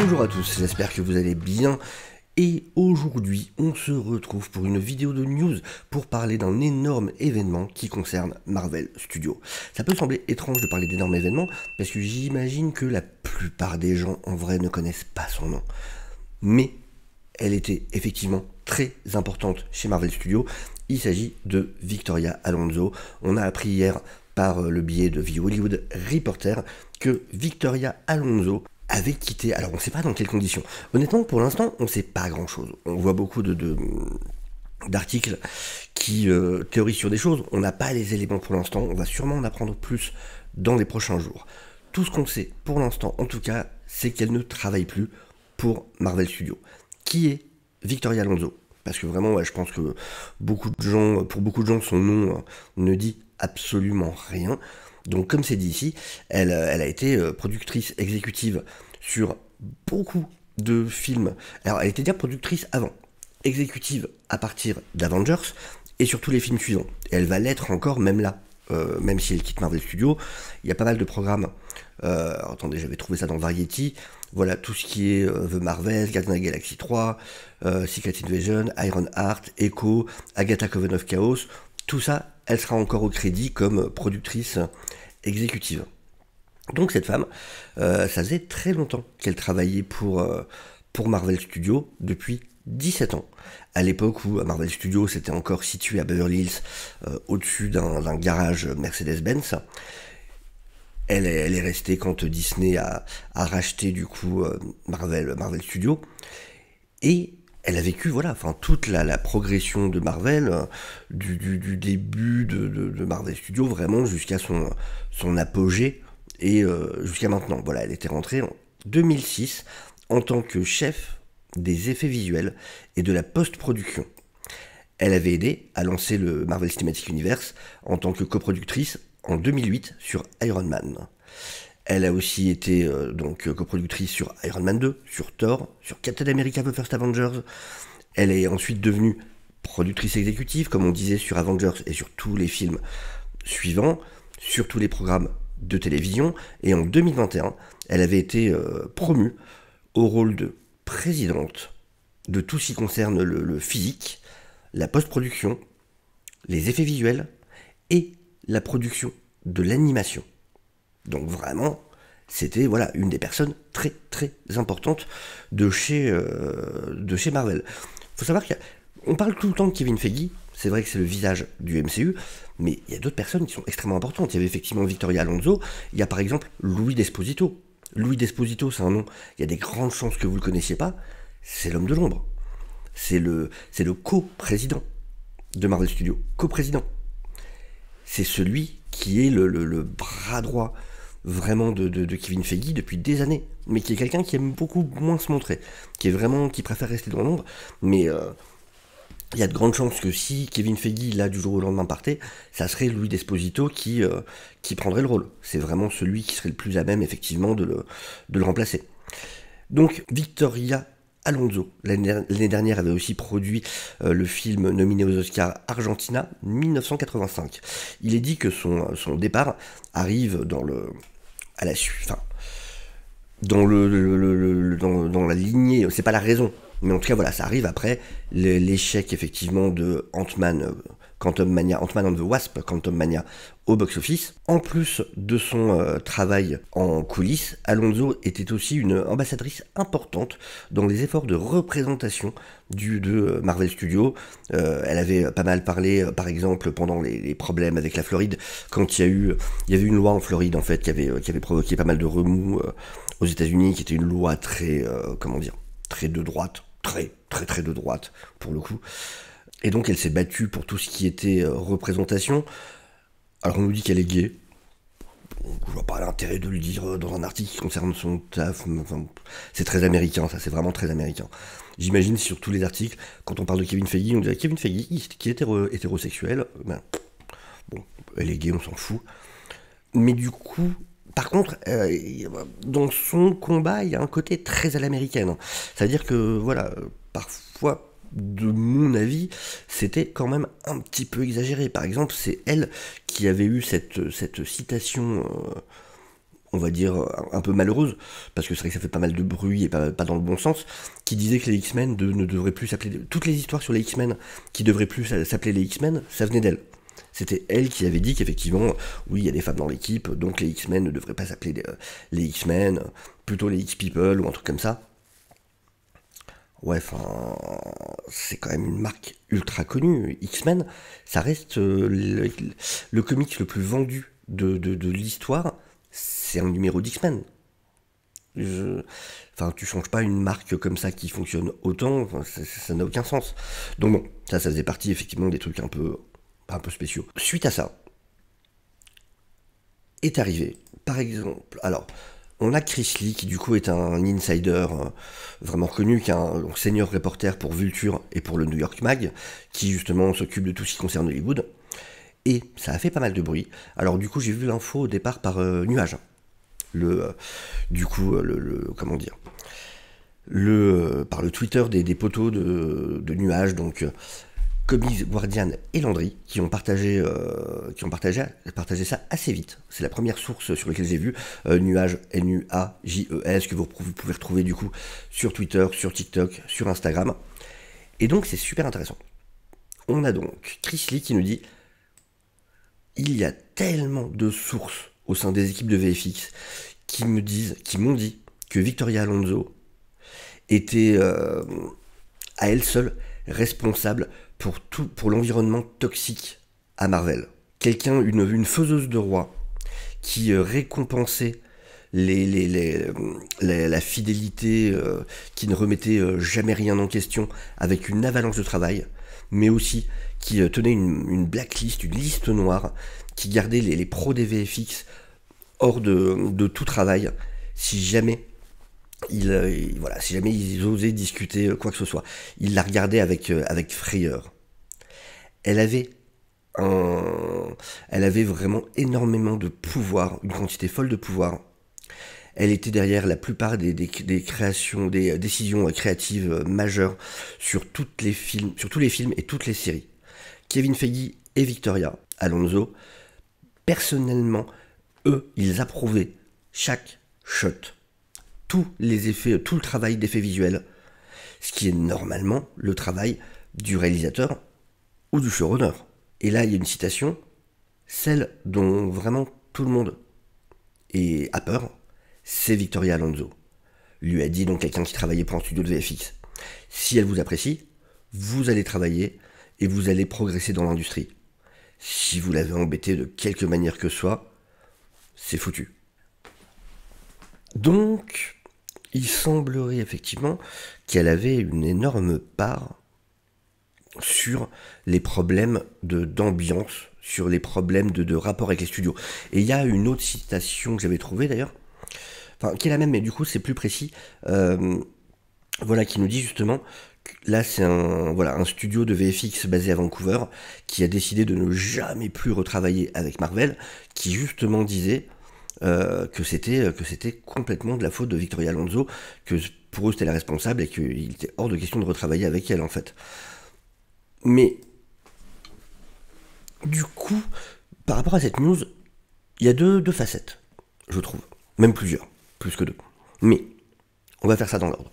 Bonjour à tous, j'espère que vous allez bien. Et aujourd'hui, on se retrouve pour une vidéo de news pour parler d'un énorme événement qui concerne Marvel Studios. Ça peut sembler étrange de parler d'énormes événements parce que j'imagine que la plupart des gens en vrai ne connaissent pas son nom. Mais elle était effectivement très importante chez Marvel Studios. Il s'agit de Victoria Alonso. On a appris hier par le biais de The Hollywood Reporter que Victoria Alonso avait quitté, alors on ne sait pas dans quelles conditions. Honnêtement, pour l'instant, on ne sait pas grand-chose. On voit beaucoup d'articles qui théorisent sur des choses. On n'a pas les éléments pour l'instant. On va sûrement en apprendre plus dans les prochains jours. Tout ce qu'on sait pour l'instant, en tout cas, c'est qu'elle ne travaille plus pour Marvel Studios. Qui est Victoria Alonso? Parce que vraiment, ouais, je pense que pour beaucoup de gens, son nom ne dit absolument rien. Donc comme c'est dit ici, elle a été productrice exécutive sur beaucoup de films. Alors elle était déjà productrice avant, exécutive à partir d'Avengers et sur tous les films suivants. Et elle va l'être encore même là, même si elle quitte Marvel Studios. Il y a pas mal de programmes. Attendez, j'avais trouvé ça dans Variety. Voilà, tout ce qui est The Marvels, Guardians of the Galaxy 3, Secret Invasion, Iron Heart, Echo, Agatha Coven of Chaos. Tout ça, elle sera encore au crédit comme productrice exécutive. Donc cette femme, ça faisait très longtemps qu'elle travaillait pour Marvel Studios, depuis 17 ans. À l'époque où Marvel Studios était encore situé à Beverly Hills, au-dessus d'un garage Mercedes-Benz. Elle est restée quand Disney a racheté du coup Marvel Studios. Et elle a vécu, voilà, enfin toute la progression de Marvel, du début de Marvel Studios, vraiment jusqu'à son apogée, et jusqu'à maintenant. Voilà, elle était rentrée en 2006 en tant que chef des effets visuels et de la post-production. Elle avait aidé à lancer le Marvel Cinematic Universe en tant que coproductrice en 2008 sur Iron Man. Elle a aussi été donc coproductrice sur Iron Man 2, sur Thor, sur Captain America The First Avengers. Elle est ensuite devenue productrice exécutive, comme on disait, sur Avengers et sur tous les films suivants, sur tous les programmes de télévision. Et en 2021, elle avait été promue au rôle de présidente de tout ce qui concerne le physique, la post-production, les effets visuels et la production de l'animation. Donc vraiment, c'était voilà une des personnes très très importantes de chez Marvel. Faut savoir qu'on parle tout le temps de Kevin Feige, c'est vrai que c'est le visage du MCU, mais il y a d'autres personnes qui sont extrêmement importantes. Il y avait effectivement Victoria Alonso, il y a par exemple Louis D'Esposito. Louis D'Esposito, c'est un nom, il y a des grandes chances que vous ne le connaissiez pas, c'est l'homme de l'ombre. C'est le co-président de Marvel Studios, co-président. C'est celui qui est le bras droit vraiment de Kevin Feige depuis des années, mais qui est quelqu'un qui aime beaucoup moins se montrer, qui préfère rester dans l'ombre, mais il y a de grandes chances que si Kevin Feige, là, du jour au lendemain partait, ça serait Louis D'Esposito qui prendrait le rôle. C'est vraiment celui qui serait le plus à même, effectivement, de le remplacer. Donc, Victoria Alonso, l'année dernière, avait aussi produit le film nominé aux Oscars Argentina 1985. Il est dit que son départ arrive dans la lignée, c'est pas la raison, mais en tout cas voilà, ça arrive après l'échec effectivement de Ant-Man and the Wasp, Quantum Mania au box-office. En plus de son travail en coulisses, Alonso était aussi une ambassadrice importante dans les efforts de représentation de Marvel Studios. Elle avait pas mal parlé, par exemple, pendant les problèmes avec la Floride, quand il y avait une loi en Floride en fait qui avait provoqué pas mal de remous aux États-Unis, qui était une loi très, très de droite, très de droite pour le coup. Et donc elle s'est battue pour tout ce qui était représentation. Alors on nous dit qu'elle est gay. Je vois pas l'intérêt de le dire dans un article qui concerne son taf. Enfin, c'est très américain, ça, c'est vraiment très américain. J'imagine sur tous les articles, quand on parle de Kevin Feige, on dirait Kevin Feige qui est hétérosexuel. Ben, bon, elle est gay, on s'en fout. Mais du coup, par contre, dans son combat, il y a un côté très à l'américaine. C'est-à-dire que, voilà, parfois, de mon avis, c'était quand même un petit peu exagéré. Par exemple, c'est elle qui avait eu cette citation on va dire, un peu malheureuse, parce que c'est vrai que ça fait pas mal de bruit et pas dans le bon sens, qui disait que les X-Men ne devraient plus s'appeler... Toutes les histoires sur les X-Men qui devraient plus s'appeler les X-Men, ça venait d'elle. C'était elle qui avait dit qu'effectivement, oui, il y a des femmes dans l'équipe, donc les X-Men ne devraient pas s'appeler les X-Men, plutôt les X-People ou un truc comme ça. Ouais, enfin, c'est quand même une marque ultra connue. X-Men, ça reste le comics le plus vendu de l'histoire, c'est un numéro d'X-Men. Enfin, tu changes pas une marque comme ça qui fonctionne autant, enfin, ça n'a aucun sens. Donc bon, ça faisait partie effectivement des trucs un peu spéciaux. Suite à ça, est arrivé, par exemple, alors, on a Chris Lee qui du coup est un insider vraiment reconnu, qui est un senior reporter pour Vulture et pour le New York Mag, qui justement s'occupe de tout ce qui concerne Hollywood. Et ça a fait pas mal de bruit. Alors du coup j'ai vu l'info au départ par Nuage. Comment dire, par le Twitter des poteaux de Nuage, donc Comics Guardian et Landry, qui ont partagé ça assez vite. C'est la première source sur laquelle j'ai vu Nuage, N-U-A-J-E-S, que vous pouvez retrouver du coup sur Twitter, sur TikTok, sur Instagram. Et donc c'est super intéressant. On a donc Chris Lee qui nous dit: il y a tellement de sources au sein des équipes de VFX qui m'ont dit que Victoria Alonso était à elle seule responsable pour l'environnement toxique à Marvel. Une faiseuse de roi qui récompensait la fidélité, qui ne remettait jamais rien en question avec une avalanche de travail, mais aussi qui tenait une blacklist, une liste noire, qui gardait les pros des VFX hors de tout travail si jamais si jamais ils osaient discuter quoi que ce soit. Ils la regardaient avec frayeur. Elle avait vraiment énormément de pouvoir, une quantité folle de pouvoir. Elle était derrière la plupart des créations, des décisions créatives majeures sur tous les films et toutes les séries. Kevin Feige et Victoria Alonso, personnellement, eux, ils approuvaient chaque shot, tous les effets, tout le travail d'effets visuels, ce qui est normalement le travail du réalisateur ou du showrunner. Et là, il y a une citation, celle dont vraiment tout le monde a peur, c'est Victoria Alonso. Lui a dit donc quelqu'un qui travaillait pour un studio de VFX. Si elle vous apprécie, vous allez travailler et vous allez progresser dans l'industrie. Si vous l'avez embêté de quelque manière que ce soit, c'est foutu. Donc, il semblerait effectivement qu'elle avait une énorme part sur les problèmes d'ambiance, sur les problèmes de rapport avec les studios. Et il y a une autre citation que j'avais trouvée d'ailleurs, enfin qui est la même, mais du coup c'est plus précis, qui nous dit justement, là c'est un studio de VFX basé à Vancouver, qui a décidé de ne jamais plus retravailler avec Marvel, qui justement disait que c'était complètement de la faute de Victoria Alonso, que pour eux c'était la responsable et qu'il était hors de question de retravailler avec elle en fait. Mais du coup, par rapport à cette news, il y a deux facettes, je trouve, même plusieurs, plus que deux. Mais on va faire ça dans l'ordre.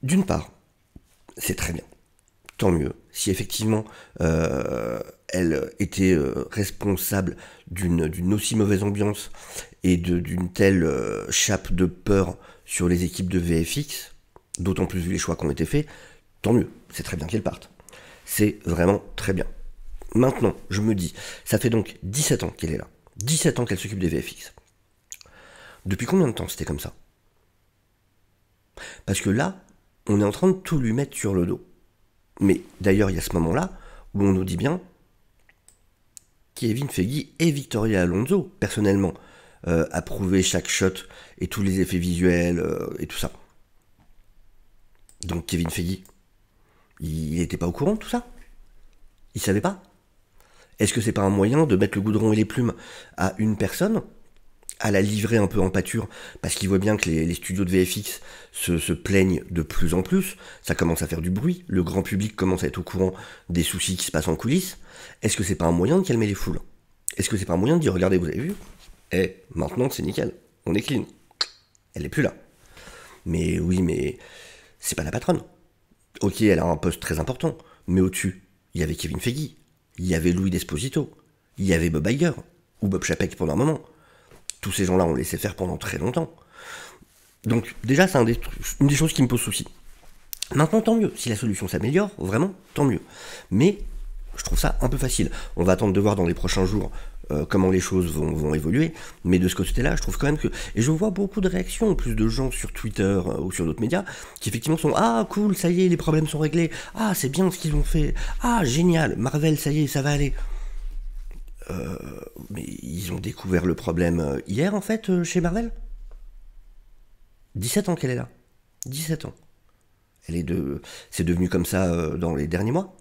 D'une part, c'est très bien, tant mieux, si effectivement elle était responsable d'une aussi mauvaise ambiance et d'une telle chape de peur sur les équipes de VFX, d'autant plus vu les choix qui ont été faits, tant mieux, c'est très bien qu'elle parte. C'est vraiment très bien. Maintenant, je me dis, ça fait donc 17 ans qu'elle est là, 17 ans qu'elle s'occupe des VFX. Depuis combien de temps c'était comme ça? Parce que là, on est en train de tout lui mettre sur le dos. Mais d'ailleurs, il y a ce moment-là où on nous dit bien Kevin Feige et Victoria Alonso, personnellement, approuvaient chaque shot et tous les effets visuels et tout ça. Donc Kevin Feige, il n'était pas au courant de tout ça? Il savait pas? Est-ce que c'est pas un moyen de mettre le goudron et les plumes à une personne, à la livrer un peu en pâture, parce qu'il voit bien que les studios de VFX se plaignent de plus en plus, ça commence à faire du bruit, le grand public commence à être au courant des soucis qui se passent en coulisses. Est-ce que c'est pas un moyen de calmer les foules? Est-ce que c'est pas un moyen de dire, regardez, vous avez vu, Et maintenant, c'est nickel. On est clean. Elle est plus là. Mais oui, mais c'est pas la patronne. Ok, elle a un poste très important. Mais au-dessus, il y avait Kevin Feige. Il y avait Louis Desposito. Il y avait Bob Iger. Ou Bob Chapek pendant un moment. Tous ces gens-là ont laissé faire pendant très longtemps. Donc déjà, c'est une des choses qui me pose souci. Maintenant, tant mieux. Si la solution s'améliore, vraiment, tant mieux. Mais je trouve ça un peu facile. On va attendre de voir dans les prochains jours comment les choses vont évoluer. Mais de ce côté-là, je trouve quand même que... Et je vois beaucoup de réactions, plus de gens sur Twitter ou sur d'autres médias, qui effectivement sont «Ah, cool, ça y est, les problèmes sont réglés. Ah, c'est bien ce qu'ils ont fait. Ah, génial, Marvel, ça y est, ça va aller. » Mais ils ont découvert le problème hier, en fait, chez Marvel. 17 ans qu'elle est là. 17 ans. C'est devenu comme ça dans les derniers mois.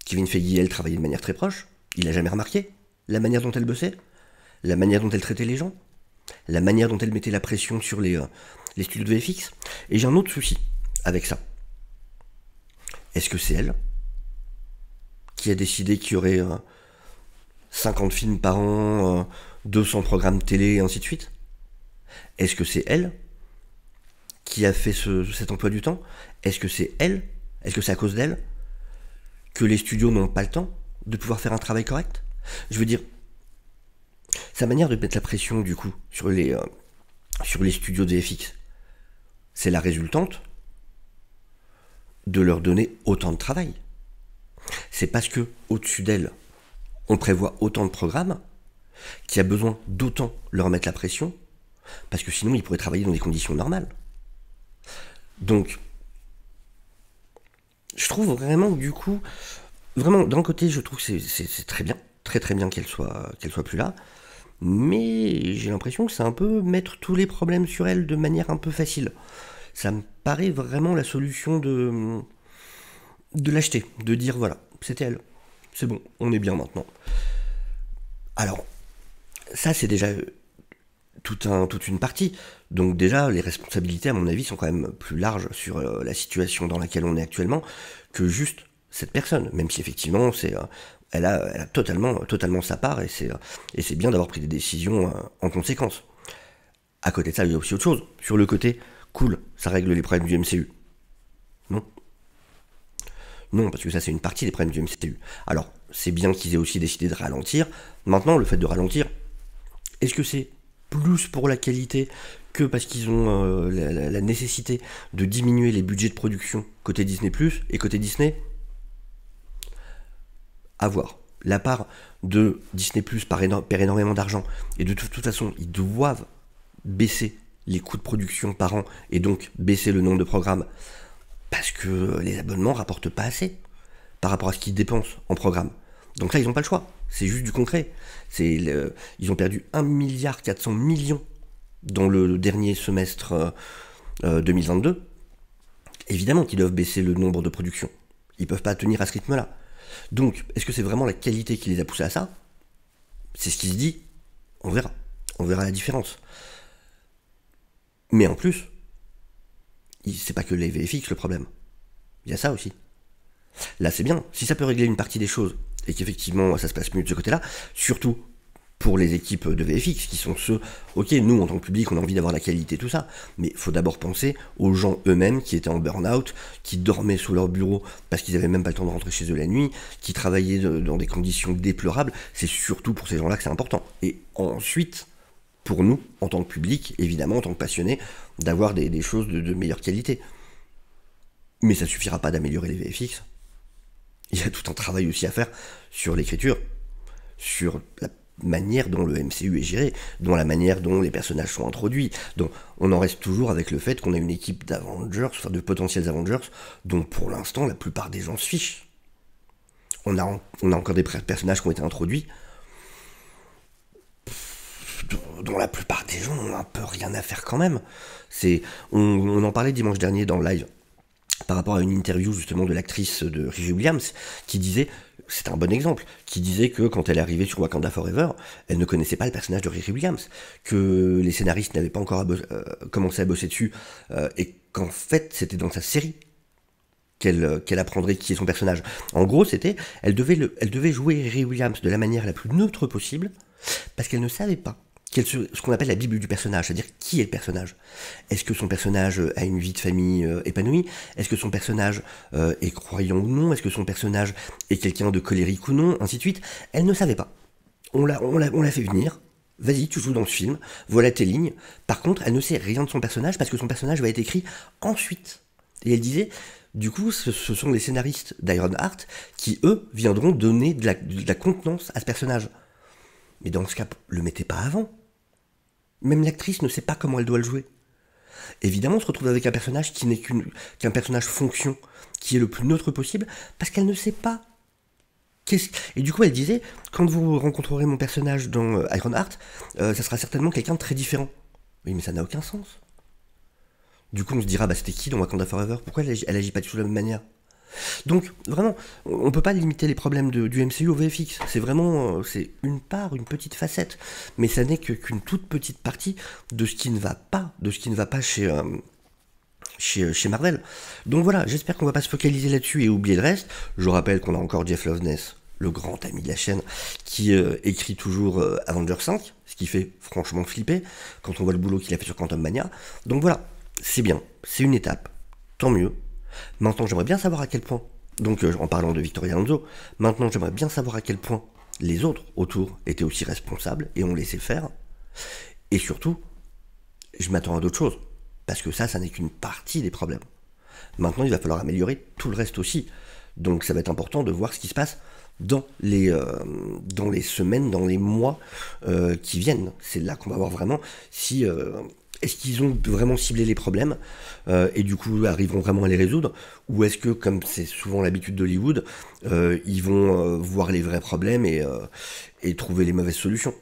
Kevin Feige, elle, travaillait de manière très proche. Il a jamais remarqué la manière dont elle bossait, la manière dont elle traitait les gens, la manière dont elle mettait la pression sur les studios de VFX. Et j'ai un autre souci avec ça. Est-ce que c'est elle qui a décidé qu'il y aurait 50 films par an, 200 programmes télé, et ainsi de suite? Est-ce que c'est elle qui a fait cet emploi du temps? Est-ce que c'est elle? Est-ce que c'est à cause d'elle que les studios n'ont pas le temps de pouvoir faire un travail correct? Je veux dire, sa manière de mettre la pression, du coup, sur les studios de VFX, c'est la résultante de leur donner autant de travail. C'est parce que, au-dessus d'elle, on prévoit autant de programmes qu'il y a besoin d'autant leur mettre la pression, parce que sinon, ils pourraient travailler dans des conditions normales. Donc, je trouve vraiment, du coup, vraiment, d'un côté, je trouve que c'est très bien, très très bien qu'elle soit plus là, mais j'ai l'impression que c'est un peu mettre tous les problèmes sur elle de manière un peu facile. Ça me paraît vraiment la solution de l'acheter, de dire voilà, c'était elle, c'est bon, on est bien maintenant. Alors, ça c'est déjà toute une partie. Donc déjà, les responsabilités, à mon avis, sont quand même plus larges sur la situation dans laquelle on est actuellement que juste cette personne. Même si effectivement, elle a totalement sa part et c'est bien d'avoir pris des décisions en conséquence. À côté de ça, il y a aussi autre chose. Sur le côté, cool, ça règle les problèmes du MCU. Non. Non, parce que ça, c'est une partie des problèmes du MCU. Alors, c'est bien qu'ils aient aussi décidé de ralentir. Maintenant, le fait de ralentir, est-ce que c'est plus pour la qualité que parce qu'ils ont la nécessité de diminuer les budgets de production côté Disney+, et côté Disney? À voir. La part de Disney+, perd énormément d'argent, et de toute façon, ils doivent baisser les coûts de production par an, et donc baisser le nombre de programmes, parce que les abonnements rapportent pas assez par rapport à ce qu'ils dépensent en programme. Donc là, ils n'ont pas le choix. C'est juste du concret. Ils ont perdu 1,4 milliard dans le dernier semestre 2022. Évidemment qu'ils doivent baisser le nombre de productions. Ils ne peuvent pas tenir à ce rythme-là. Donc, est-ce que c'est vraiment la qualité qui les a poussés à ça? C'est ce qui se dit. On verra. On verra la différence. Mais en plus, c'est pas que les VFX le problème. Il y a ça aussi. Là, c'est bien. Si ça peut régler une partie des choses, et qu'effectivement, ça se passe mieux de ce côté-là, surtout pour les équipes de VFX, qui sont ceux, ok, nous, en tant que public, on a envie d'avoir la qualité, tout ça, mais il faut d'abord penser aux gens eux-mêmes qui étaient en burn-out, qui dormaient sous leur bureau parce qu'ils n'avaient même pas le temps de rentrer chez eux la nuit, qui travaillaient dans des conditions déplorables. C'est surtout pour ces gens-là que c'est important. Et ensuite, pour nous, en tant que public, évidemment, en tant que passionnés, d'avoir des choses de meilleure qualité. Mais ça suffira pas d'améliorer les VFX. Il y a tout un travail aussi à faire sur l'écriture, sur la manière dont le MCU est géré, dont la manière dont les personnages sont introduits. Donc on en reste toujours avec le fait qu'on a une équipe d'Avengers, enfin de potentiels Avengers, dont pour l'instant la plupart des gens se fichent. On a encore des personnages qui ont été introduits, dont la plupart des gens ont un peu rien à faire quand même. On en parlait dimanche dernier dans le live, par rapport à une interview justement de l'actrice de Riri Williams, qui disait, c'est un bon exemple, qui disait que quand elle est arrivée sur Wakanda Forever, elle ne connaissait pas le personnage de Riri Williams, que les scénaristes n'avaient pas encore commencé à bosser dessus, et qu'en fait c'était dans sa série qu'elle apprendrait qui est son personnage. En gros, elle devait jouer Riri Williams de la manière la plus neutre possible, Parce qu'elle ne savait pas ce qu'on appelle la Bible du personnage, c'est-à-dire qui est le personnage. Est-ce que son personnage a une vie de famille épanouie? Est-ce que son personnage est croyant ou non? Est-ce que son personnage est quelqu'un de colérique ou non? Ainsi de suite. Elle ne savait pas. On l'a fait venir. Vas-y, tu joues dans ce film. Voilà tes lignes. Par contre, elle ne sait rien de son personnage parce que son personnage va être écrit ensuite. Et elle disait, du coup, ce sont les scénaristes d'Ironheart qui, eux, viendront donner de la contenance à ce personnage. Mais dans ce cas, le mettez pas avant. Même l'actrice ne sait pas comment elle doit le jouer. Évidemment, on se retrouve avec un personnage qui n'est qu'un personnage fonction, qui est le plus neutre possible, parce qu'elle ne sait pas. Et du coup, elle disait, quand vous rencontrerez mon personnage dans Ironheart, ça sera certainement quelqu'un de très différent. Oui, mais ça n'a aucun sens. Du coup, on se dira, bah c'était qui dans Wakanda Forever? Pourquoi elle agit pas du tout de la même manière? Donc, vraiment, on peut pas limiter les problèmes du MCU au VFX. C'est vraiment, c'est une part, une petite facette. Mais ça n'est qu'une toute petite partie de ce qui ne va pas, chez Marvel. Donc voilà, j'espère qu'on va pas se focaliser là-dessus et oublier le reste. Je rappelle qu'on a encore Jeff Loveness, le grand ami de la chaîne, qui écrit toujours Avengers 5, ce qui fait franchement flipper quand on voit le boulot qu'il a fait sur Quantum Mania. Donc voilà, c'est bien, c'est une étape, tant mieux. Maintenant, j'aimerais bien savoir à quel point, donc en parlant de Victoria Alonso, maintenant j'aimerais bien savoir à quel point les autres autour étaient aussi responsables et ont laissé faire. Et surtout, je m'attends à d'autres choses. Parce que ça n'est qu'une partie des problèmes. Maintenant, il va falloir améliorer tout le reste aussi. Donc ça va être important de voir ce qui se passe dans les semaines, dans les mois qui viennent. C'est là qu'on va voir vraiment si est-ce qu'ils ont vraiment ciblé les problèmes et du coup arriveront vraiment à les résoudre, ou est-ce que, comme c'est souvent l'habitude d'Hollywood, ils vont voir les vrais problèmes et trouver les mauvaises solutions.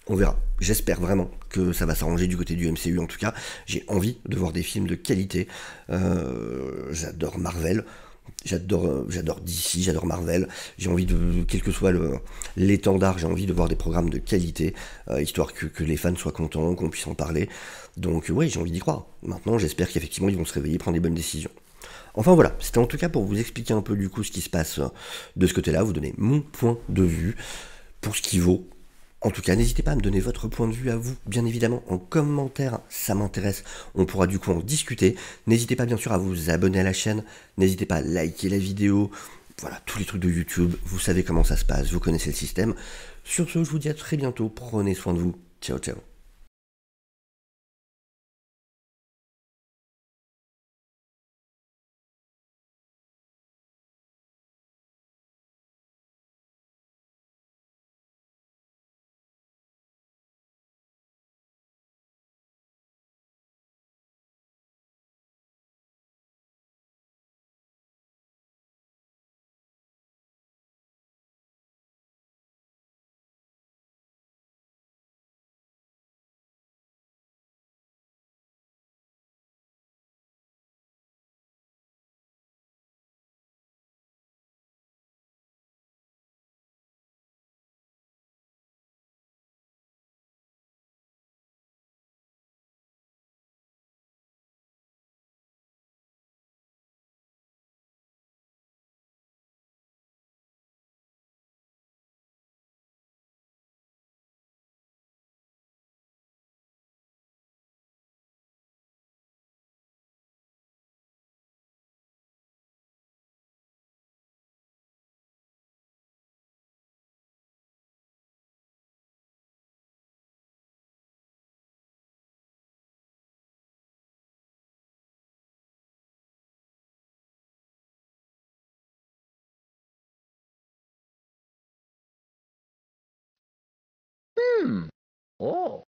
On verra. J'espère vraiment que ça va s'arranger du côté du MCU. En tout cas, j'ai envie de voir des films de qualité. J'adore Marvel. J'adore DC, j'adore Marvel. J'ai envie de, quel que soit l'étendard, j'ai envie de voir des programmes de qualité, histoire que les fans soient contents, qu'on puisse en parler. Donc ouais, j'ai envie d'y croire. Maintenant, j'espère qu'effectivement, ils vont se réveiller, prendre des bonnes décisions. Enfin voilà, c'était en tout cas pour vous expliquer un peu du coup ce qui se passe de ce côté-là, vous donner mon point de vue pour ce qui vaut. En tout cas, n'hésitez pas à me donner votre point de vue à vous, bien évidemment, en commentaire, ça m'intéresse, on pourra du coup en discuter. N'hésitez pas bien sûr à vous abonner à la chaîne, n'hésitez pas à liker la vidéo, voilà, tous les trucs de YouTube, vous savez comment ça se passe, vous connaissez le système. Sur ce, je vous dis à très bientôt, prenez soin de vous, ciao ciao. Hmm. Oh.